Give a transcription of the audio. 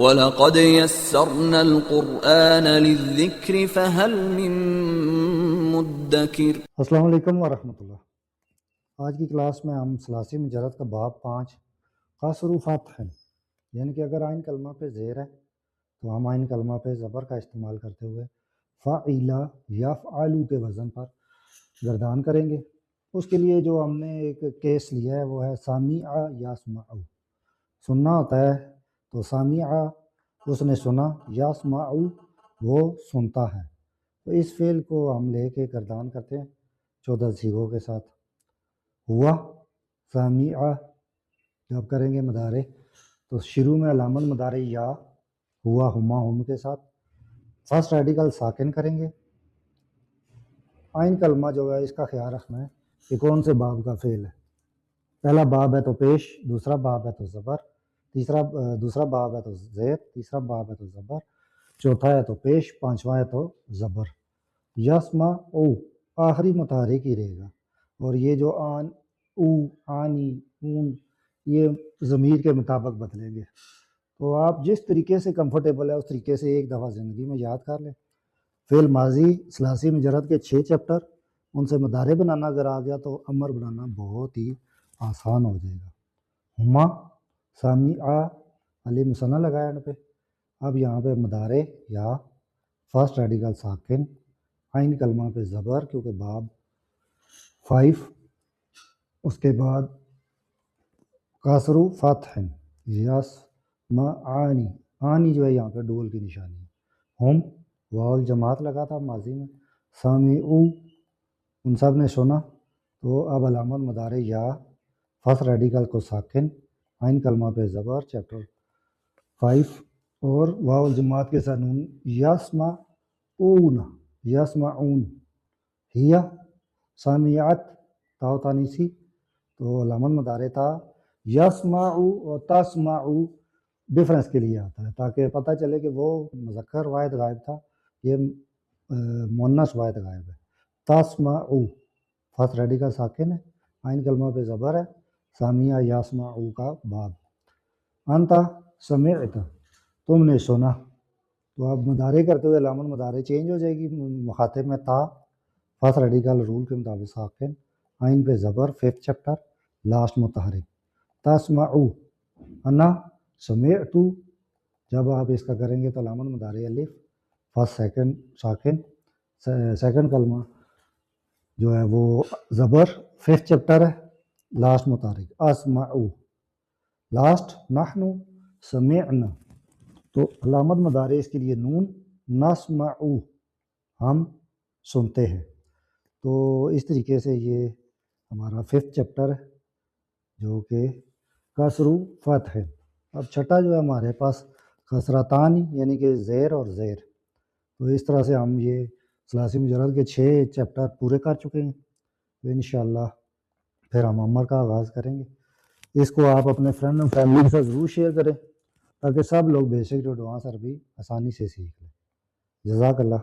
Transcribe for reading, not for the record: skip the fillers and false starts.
وَلَقَدْ يَسَّرْنَا الْقُرْآنَ لِلذِّكْرِ فَهَلْ مِن مُّدَّكِرٍ۔ السلام علیکم ورحمۃ اللہ۔ آج کی کلاس میں ہم ثلاثی مجرد کا باب 5 قصر و فتح یعنی کہ اگر آئین کلمہ پہ زیر ہے تو ہم آئین کلمہ پہ زبر کا استعمال کرتے ہوئے فعیلا یفعلو کے وزن پر گردان کریں گے۔ اس کے لیے جو ہم نے ایک کیس لیا ہے وہ ہے سامع یسمع۔ سننا ہوتا ہے تو سامع اس نے سنا، یسمع وہ سنتا ہے، تو اس فعل کو ہم لے کے گردان کرتے ہیں 14 صیغوں کے ساتھ۔ ہوا سامع جب کریں گے مضارع تو شروع میں علامت مضارع یا ہوا ہما ہم کے ساتھ فرسٹ ریڈیکل ساکن کریں گے۔ آئین کلمہ جو ہے اس کا خیال رکھنا ہے کہ کون سے باب کا فعل ہے۔ پہلا باب ہے تو پیش، دوسرا باب ہے تو زبر، دوسرا باب ہے تو زیر، تیسرا باب ہے تو زبر، چوتھا ہے تو پیش، پانچواں ہے تو زبر۔ یسمع او آخری متحرک ہی رہے گا، اور یہ جو آن، او، آنی، اون یہ ضمیر کے مطابق بدلیں گے۔ تو آپ جس طریقے سے کمفرٹیبل ہے اس طریقے سے ایک دفعہ زندگی میں یاد کر لیں۔ فعل ماضی ثلاثی مجرد کے 6 چیپٹر، ان سے مضارع بنانا اگر آ گیا تو امر بنانا بہت ہی آسان ہو جائے گا۔ ہما سامع علی مثنیٰ لگایا ان پہ، اب یہاں پہ مضارع یا فرسٹ ریڈیکل ساکن، آئین کلمہ پہ زبر کیونکہ باب 5، اس کے بعد قصر و فتح، یسمعانی، آنی جو ہے یہاں پہ ڈول کی نشانی ہے۔ ہم واو جماعت لگا تھا ماضی میں، سامعو ان سب نے سنا، تو اب علامت مضارع یا فرسٹ ریڈیکل کو ساکن، آئین کلمہ پہ زبر چیپٹر 5 اور واو جماعت کے ساتھ نون، یسمعون یسمعون، ہیا سامعت تاؤ تانیسی، تو علامت مضارع تھا یسمعو اور تسمعو ڈفرینس کے لیے آتا ہے تاکہ پتہ چلے کہ وہ مذکر واحد غائب تھا، یہ مؤنث واحد غائب ہے۔ تسمعو فرسٹ ریڈیکل ساکن ہے، آئین کلمہ پہ زبر ہے، سامع یسمعو کا باب۔ انتا سمعت تم نے سنا، تو اب مضارع کرتے ہوئے علامت مضارع چینج ہو جائے گی، مخاطب میں تا فرسٹ ریڈیکل رول کے مطابق ساکن، آئین پہ زبر 5 چیپٹر لاسٹ متحرک۔ تسمعو انا سمعت، جب آپ اس کا کریں گے تو علامت مضارع الف فرسٹ سیکنڈ ساکن، سیکنڈ کلمہ جو ہے وہ زبر 5 چیپٹر ہے لاسٹ متحرک۔ اسمعو لاسٹ نحن سمعنا، تو علامت مضارع اس کے لیے نون، نسمعو ہم سنتے ہیں۔ تو اس طریقے سے یہ ہمارا 5 چیپٹر ہے جو کہ قصر و فتح ہے۔ اب چھٹا جو ہے ہمارے پاس کسرتانی یعنی کہ زیر اور زیر، تو اس طرح سے ہم یہ ثلاثی مجرد کے 6 چیپٹر پورے کر چکے ہیں، تو انشاءاللہ پھر ہم امر کا آغاز کریں گے۔ اس کو آپ اپنے فرینڈ اور فیملی کے ساتھ ضرور شیئر کریں تاکہ سب لوگ بیسک ٹو ایڈوانس عربی آسانی سے سیکھ لیں۔ جزاک اللہ۔